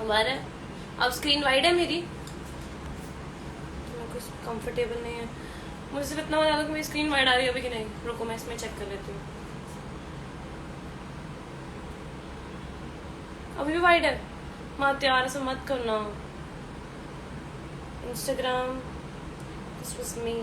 हमारा अब screen wide है मेरी, तो कुछ कंफर्टेबल नहीं है। मुझे सिर्फ इतना बता दो कि मेरी स्क्रीन वाइड आ रही है अभी कि नहीं। रुको मैं इसमें चेक कर लेती हूँ। अभी भी वाइड है। मत यार ऐसा मत करना। Instagram, this was me.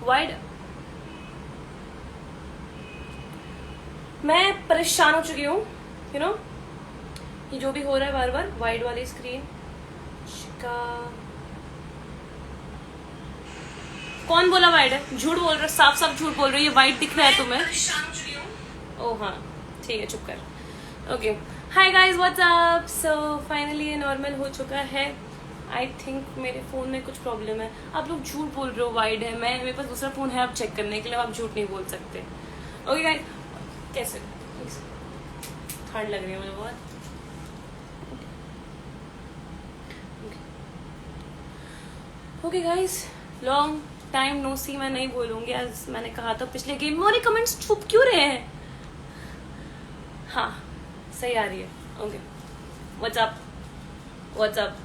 Wide. मैं परेशान हो चुकी हूँ, यू नो, ये जो भी हो रहा है बार बार वाइड वाली स्क्रीन का। कौन बोला वाइड है? झूठ बोल रहे हो, साफ साफ झूठ बोल रहे हो। ये वाइड दिख रहा है तुम्हें? ओह हाँ ठीक है, चुप कर। Okay, hi guys, what's up. So finally ये नॉर्मल हो चुका है। आई थिंक मेरे फ़ोन में कुछ प्रॉब्लम है। आप लोग झूठ बोल रहे हो वाइड है। मेरे पास दूसरा फ़ोन है आप चेक करने के लिए, आप झूठ नहीं बोल सकते। ओके गाइस, कैसे ठंड लग रही है मुझे बहुत। Okay guys, long time no see. मैं नहीं बोलूंगी, आज मैंने कहा था पिछले गेम में। और ये कमेंट्स छुप क्यों रहे हैं? हाँ सही आ रही है। Okay, what's up, what's up.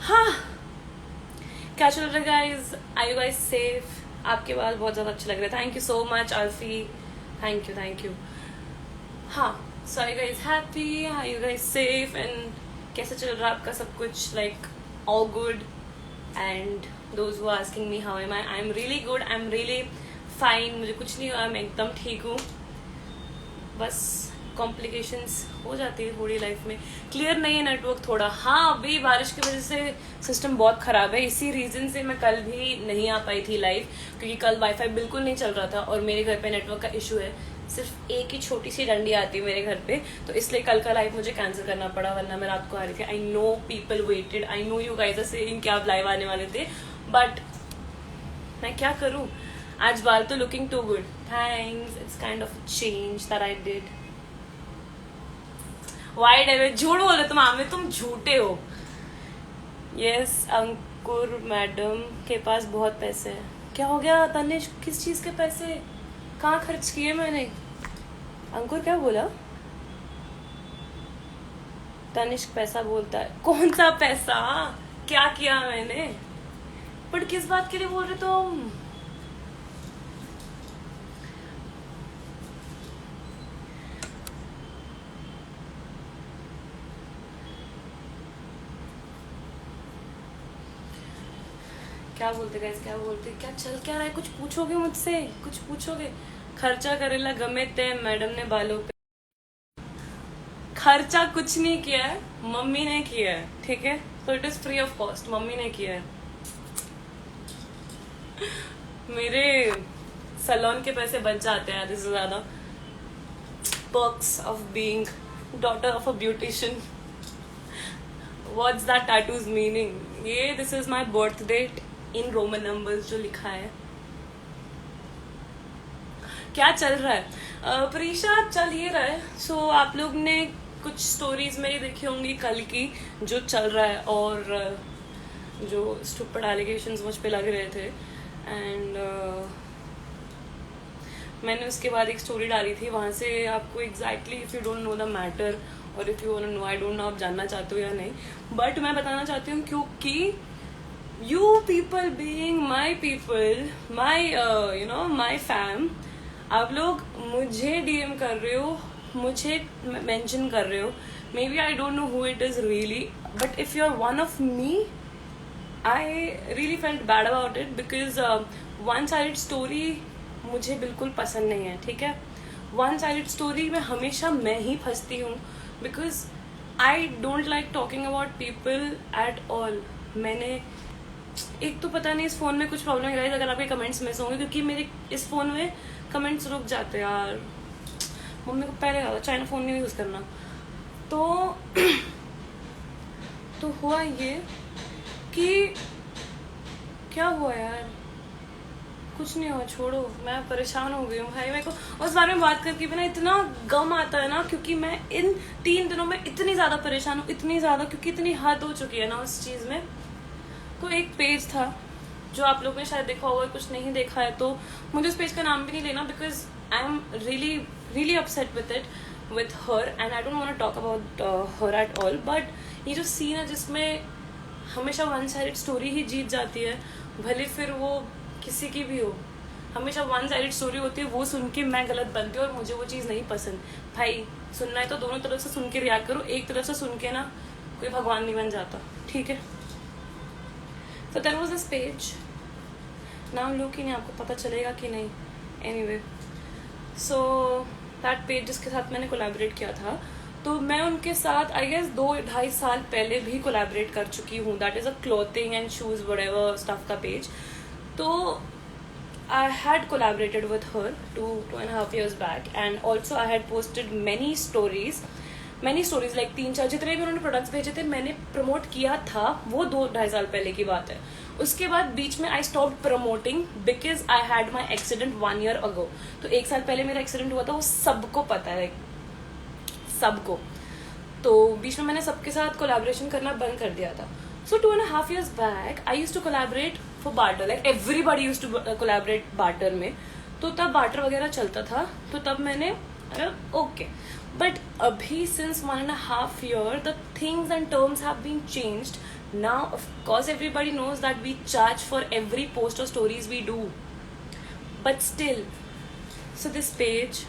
हाँ, क्या चल रहा है guys? Are you guys safe? आपके बाल बहुत ज़्यादा अच्छे लग रहे हैं। Thank you so much Alfie, thank you thank you. हाँ, so are you guys happy? Are you guys safe? And कैसे चल रहा है आपका सब कुछ? Like all good? And those who asking me how am I am really good, I am really fine. मुझे कुछ नहीं हुआ, मैं एकदम ठीक हूँ। बस कॉम्प्लिकेशंस हो जाती है थोड़ी लाइफ में। क्लियर नहीं है नेटवर्क थोड़ा। हाँ, अभी बारिश की वजह से सिस्टम बहुत ख़राब है। इसी रीज़न से मैं कल भी नहीं आ पाई थी लाइव, क्योंकि कल वाईफाई बिल्कुल नहीं चल रहा था और मेरे घर पे नेटवर्क का इशू है। सिर्फ एक ही छोटी सी डंडी आती है मेरे घर पे, तो इसलिए कल का लाइव मुझे कैंसिल करना पड़ा, वरना मैं रात को आ रही थी। I know people waited, I know you guys are saying कि आप लाइव आने वाले थे, बट मैं क्या करूँ? आज बाल तो looking to good, thanks. It's kind of change that I did. वाइड है, झूठ बोल रहे तुम। आमिर तुम झूठे हो। यस, अंकुर मैडम के पास बहुत पैसे हैं। क्या हो गया तनिष्क? किस चीज के पैसे? कहाँ खर्च किए मैंने? अंकुर क्या बोला? तनिष्क पैसा बोलता है। कौन सा पैसा? क्या किया मैंने? बट किस बात के लिए बोल रहे तुम? क्या बोलते गाइस, क्या बोलते? क्या चल क्या रहा है? कुछ पूछोगे मुझसे? कुछ पूछोगे? खर्चा करेला गमे ते मैडम ने बालों पे। खर्चा कुछ नहीं किया है, मम्मी ने किया है, ठीक है? तो it is free of cost, mummy ने किया है। मेरे सैलून के पैसे बच जाते हैं आधे से ज्यादा। Perks of being daughter of a beautician. What's that tattoos meaning? ये this is my birth date in roman numbers जो लिखा है। क्या चल रहा है? प्रीशा चल ये रहा है। सो आप लोग ने कुछ स्टोरीज मेरी देखी होंगी कल की, जो चल रहा है और जो स्टूपिड एलिगेशंस मुझ पे लग रहे थे। एंड मैंने उसके बाद एक स्टोरी डाली थी, वहाँ से आपको exactly if you don't know the matter और if you want to know, I don't know आप जानना चाहते हो या नहीं, बट मैं बताना चाहती हूँ क्योंकि you people being my people, my you know my fam, आप लोग मुझे डीएम कर रहे हो, मुझे मेंशन कर रहे हो। Maybe I don't know who it is really, but if you are one of me, I really felt bad about it, because one side story मुझे बिल्कुल पसंद नहीं है, ठीक है? वन साइड स्टोरी में हमेशा मैं ही फंसती हूँ, because I don't like talking about people at all. मैंने एक तो पता नहीं इस फ़ोन में कुछ प्रॉब्लम है गाइस, अगर आपके कमेंट्स मिस होंगे, क्योंकि मेरे इस फ़ोन में कमेंट्स रुक जाते हैं यार। मम्मी को पहले कहा था चाइना फ़ोन नहीं यूज़ करना। तो हुआ ये कि क्या हुआ यार, कुछ नहीं हुआ, छोड़ो, मैं परेशान हो गई हूँ भाई। मेरे को उस बारे में बात करके भी ना इतना गम आता है ना, क्योंकि मैं इन 3 दिनों में इतनी ज़्यादा परेशान हूँ, इतनी ज़्यादा, क्योंकि इतनी हद हो चुकी है ना उस चीज़ में। तो एक पेज था जो आप लोगों ने शायद देखा होगा, कुछ नहीं देखा है तो मुझे उस पेज का नाम भी नहीं लेना, because I am really really upset with it, with her, and I don't want to talk about her at all. But ये जो सीन है जिसमें हमेशा वन साइडेड स्टोरी ही जीत जाती है, भले फिर वो किसी की भी हो, हमेशा वन साइडेड स्टोरी होती है, वो सुन के मैं गलत बनती हूँ और मुझे वो चीज़ नहीं पसंद। भाई सुनना है तो दोनों तरफ से सुन के रिएक्ट करो, एक तरफ से सुन के ना कोई भगवान नहीं बन जाता, ठीक है। So there was this page. नाम लूँ कि नहीं, आपको पता चलेगा कि नहीं, anyway. So that page जिसके साथ मैंने कोलैबोरेट किया था, तो मैं उनके साथ आई गेस 2-2.5 साल पहले भी कोलैबोरेट कर चुकी हूँ। That is a clothing and shoes whatever stuff का पेज। तो I had collaborated with her 2.5 years back, and also I had posted many stories like 3-4 जितने भी उन्होंने प्रोडक्ट्स भेजे थे मैंने प्रमोट किया था, वो 2-2.5 साल पहले की बात है। उसके बाद बीच में I stop promoting because I had my accident 1 year ago। तो 1 साल पहले मेरा एक्सीडेंट हुआ था, वो सबको पता है, सबको। तो बीच में मैंने सबके साथ कोलैबोरेशन करना बंद कर दिया था। So 2.5 years back, I used to collaborate for barter. Like everybody used to collaborate barter में। तो तब barter वगैरह चलता था, तो तब मैंने ओके। But अभी since 1.5 year, the things and terms have been changed. Now, of course, everybody knows that we charge for every post or stories we do. But still, so this page,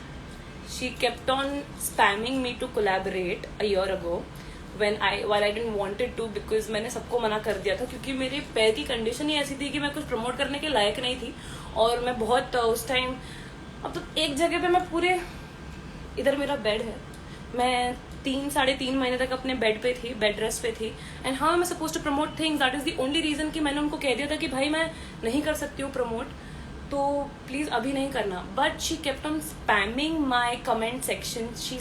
she kept on spamming me to collaborate a year ago. while I didn't wanted to, because मैंने सबको मना कर दिया था, क्योंकि मेरे पैर की कंडीशन ही ऐसी थी कि मैं कुछ प्रमोट करने के लायक नहीं थी। और मैं बहुत उस टाइम, अब तो एक जगह पे मैं पूरे, इधर मेरा बेड है, मैं 3-3.5 महीने तक अपने बेड पे थी, बेड रेस्ट पे थी। एंड हाँ, मैं suppose to promote things, that is the only reason कि मैंने उनको कह दिया था कि भाई मैं नहीं कर सकती हूँ प्रमोट, तो प्लीज अभी नहीं करना। But she kept on spamming my comment section, she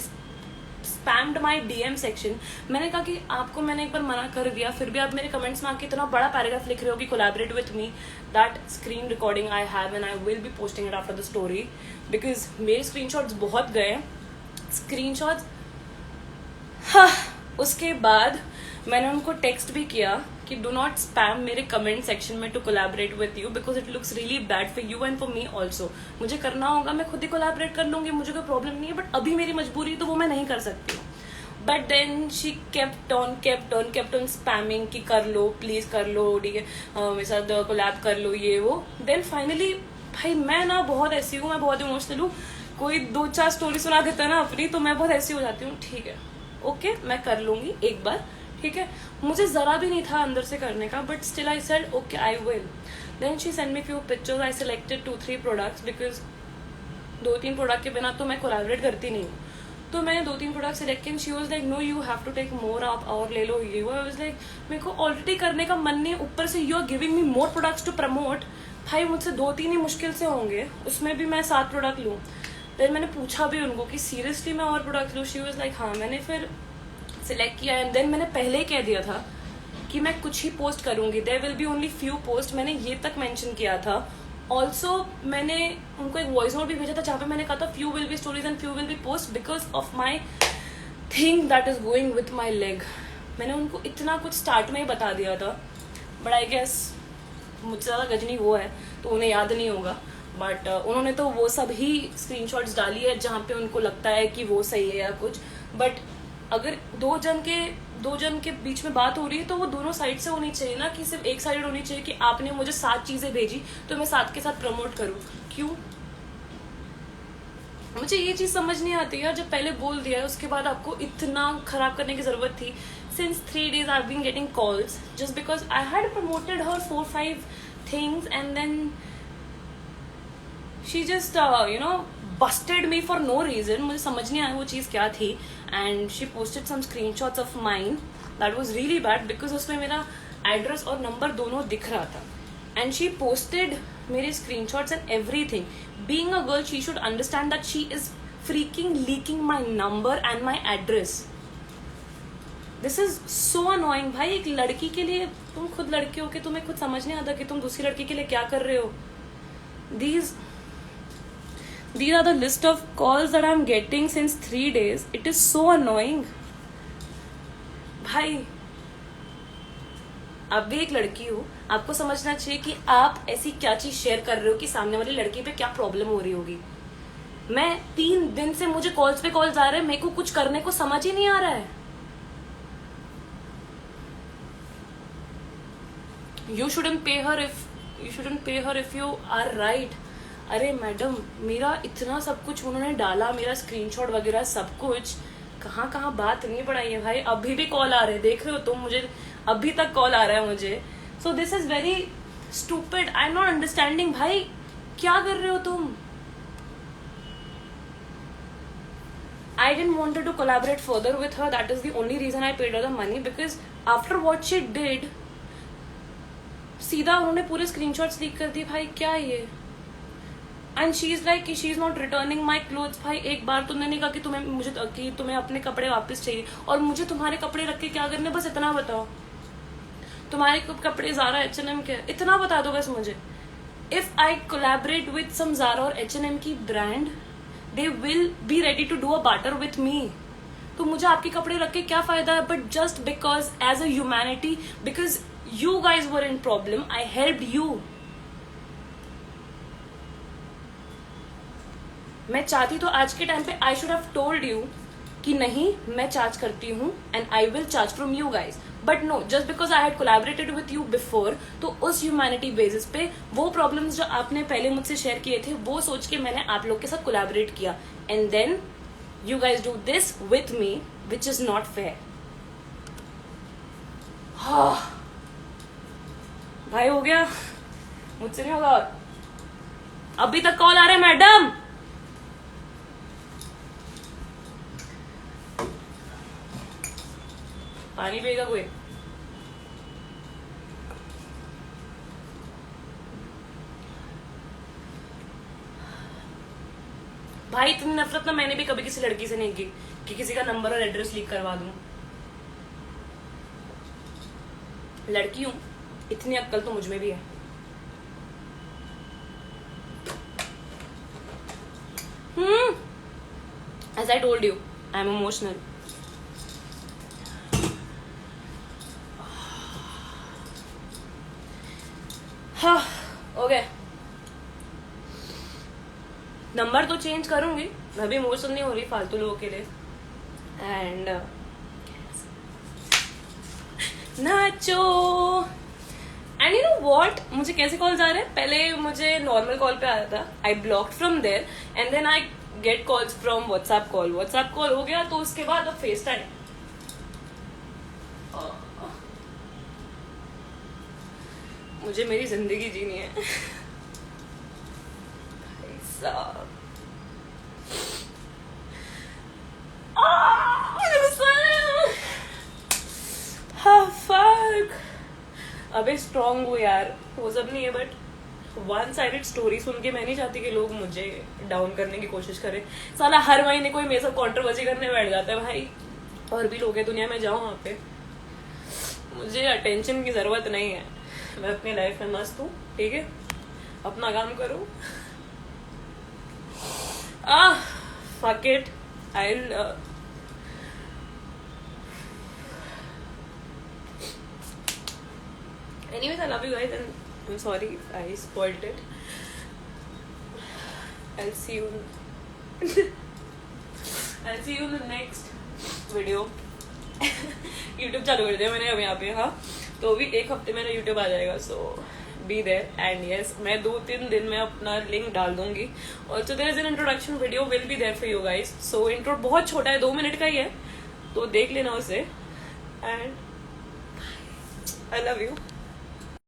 spammed my DM section. मैंने कहा कि आपको मैंने एक बार मना कर दिया, फिर भी आप मेरे कमेंट्स में आके इतना बड़ा पैराग्राफ लिख रहे हो कि collaborate with me. That screen recording I have and I will be posting it after the story, because मेरे स्क्रीनशॉट्स बहुत गए स्क्रीनशॉट्स। हाँ, उसके बाद मैंने उनको टेक्स्ट भी किया कि डू नॉट स्पैम मेरे कमेंट सेक्शन में to collaborate with you, because it looks really bad for you and for me also. मुझे करना होगा, मैं खुद ही कोलैबोरेट कर लूंगी, मुझे कोई प्रॉब्लम नहीं है, बट अभी मेरी मजबूरी तो वो मैं नहीं कर सकती हूँ। But then she kept on spamming कि कर लो, प्लीज कर लो, ठीक है, मेरे साथ कोलैब कर लो, ये वो। देन फाइनली भाई मैं ना बहुत ऐसी हूँ, मैं बहुत इमोशनल हूँ, कोई 2-4 स्टोरी सुना देता है ना अपनी, तो मैं बहुत ऐसी हो जाती हूँ, ठीक है ओके मैं कर लूंगी एक बार, ठीक है। मुझे जरा भी नहीं था अंदर से करने का, but still I said okay I will. Then she send me few pictures, I selected 2-3 products, because 2-3 product के बिना तो मैं कोलैबोरेट करती नहीं हूँ। तो मैंने 2-3 प्रोडक्ट सिलेक्ट किए, she was like no you have to take more, आप और ले लो, ये वो। आई वाज लाइक मेरे को ऑलरेडी करने का मन नहीं, ऊपर से you are giving me more products to promote. भाई मुझसे 2-3 ही मुश्किल से होंगे, उसमें भी मैं 7 प्रोडक्ट लूँ। देन मैंने पूछा भी उनको कि सीरियसली मैं और प्रोडक्ट लूँ? शी वाज लाइक हाँ। मैंने फिर सिलेक्ट किया एंड देन मैंने पहले ही कह दिया था कि मैं कुछ ही पोस्ट करूंगी, there will be only few post, मैंने ये तक मेंशन किया था। ऑल्सो मैंने उनको एक वॉइस नोट भी भेजा था जहाँ पे मैंने कहा था few will be stories and few will be post because of my thing that is going with my leg. मैंने उनको इतना कुछ स्टार्ट में ही बता दिया था, बट आई गेस मुझसे ज़्यादा गजनी वो है तो उन्हें याद नहीं होगा। बट उन्होंने तो वो सब ही स्क्रीनशॉट्स डाली है जहाँ पे उनको लगता है कि वो सही है या कुछ। बट अगर दो जन के बीच में बात हो रही है तो वो दोनों साइड से होनी चाहिए ना, कि सिर्फ एक साइड होनी चाहिए कि आपने मुझे 7 चीजें भेजी तो मैं 7 के साथ प्रमोट करूं। क्यों? मुझे ये चीज समझ नहीं आती है, जब पहले बोल दिया है उसके बाद आपको इतना खराब करने की जरूरत थी। Since 3 days I have been getting calls just because I had promoted her 4-5 things and then she just busted me for no reason। मुझे समझ नहीं आया वो चीज़ क्या थी। And she posted some screenshots of mine that was really bad because उसमें मेरा एड्रेस और नंबर दोनों दिख रहा था। एंड शी पोस्टेड मेरे screenshots and everything. Being a girl she should understand that she is freaking leaking my number and my address. This is so annoying. भाई एक लड़की के लिए, तुम खुद लड़की हो के तुम्हें खुद समझ नहीं आता कि तुम दूसरी लड़की के लिए क्या कर रहे हो। these are the list of calls that I'm getting since 3 days. It is so annoying. भाई आप भी एक लड़की हो, आपको समझना चाहिए कि आप ऐसी क्या चीज शेयर कर रहे हो कि सामने वाली लड़की पे क्या प्रॉब्लम हो रही होगी. मैं 3 दिन से मुझे कॉल्स पे कॉल्स आ रहे हैं, मेरे को कुछ करने को समझ ही नहीं आ रहा है. You shouldn't pay her if you are right. अरे मैडम, मेरा इतना सब कुछ उन्होंने डाला, मेरा स्क्रीनशॉट वगैरह सब कुछ, कहाँ कहाँ बात नहीं बढ़ाई है भाई. अभी भी कॉल आ रहे हैं, देख रहे हो तुम, मुझे अभी तक कॉल आ रहा है मुझे. So this is very stupid. I am not understanding. भाई क्या कर रहे हो तुम? I didn't want to collaborate further with her. That is the only reason I paid her the money, because after what she did, सीधा उन्होंने पूरे screenshots leak कर दिए. भाई क्या ये? And she is like she is not returning my clothes. भाई एक बार तुमने नहीं कहा कि तुम्हें अपने कपड़े वापस चाहिए, और मुझे तुम्हारे कपड़े रख के क्या करने, बस इतना बताओ. तुम्हारे कपड़े ज़ारा H&M के, इतना बता दो बस मुझे. If I collaborate with some Zara और H&M की brand, they will be ready to do a barter with me. तो मुझे आपके कपड़े रख के क्या फायदा है? But just because as a humanity, because you guys were in problem, I helped you. मैं चाहती तो आज के टाइम पे I should have told you कि नहीं, मैं चार्ज करती हूँ and I will charge from you guys. But no, just because I had collaborated with you before, तो उस ह्यूमैनिटी बेसिस पे वो प्रॉब्लम्स जो आपने पहले मुझसे शेयर किए थे, वो सोच के मैंने आप लोग के साथ कोलैबोरेट किया. And then you guys do this with me, which is not fair. भाई हो गया, मुझसे नहीं होगा. अभी तक कॉल आ रहा है मैडम. पानी पिएगा कोई? भाई इतनी नफरत ना मैंने भी कभी किसी लड़की से नहीं की कि किसी का नंबर और एड्रेस लीक करवा दूं. लड़की हूं, इतनी अक्ल तो मुझ में भी है. As I told you, I am emotional. हाँ, ओके. नंबर तो चेंज करूंगी, मैं भी इमोशनल नहीं हो रही फालतू लोगों के लिए. And nacho. And you know what, मुझे कैसे कॉल्स आ रहे हैं? पहले मुझे नॉर्मल कॉल पे आया था, I blocked from there, and then I get calls from WhatsApp call. WhatsApp call हो गया तो उसके बाद अब फेस टाइम. मुझे मेरी जिंदगी जीनी है भाई साहब. अबे स्ट्रॉन्ग हूँ यार, वो सब नहीं है. बट वन साइडेड स्टोरी सुन के मैं नहीं चाहती कि लोग मुझे डाउन करने की कोशिश करें. साला हर महीने कोई मेरे साथ कॉन्ट्रोवर्सी करने बैठ जाता है. भाई और भी लोग हैं दुनिया में, जाओ वहाँ पे. मुझे अटेंशन की जरूरत नहीं है. मैं अपनी लाइफ में मस्त हूँ, ठीक है? अपना काम करो. fuck it. I'll anyways, I love you guys and I'm sorry if I spoiled it. I'll see you in the next video. YouTube चालू कर दिया मैंने अब यहाँ पे. हाँ, तो अभी 1 हफ्ते मेरा YouTube आ जाएगा. So be there. And yes, मैं 2-3 दिन में अपना लिंक डाल दूंगी. Also there is an introduction video will be there for you guys. So intro बहुत छोटा है, 2 मिनट का ही है, तो देख लेना उसे. And I love you.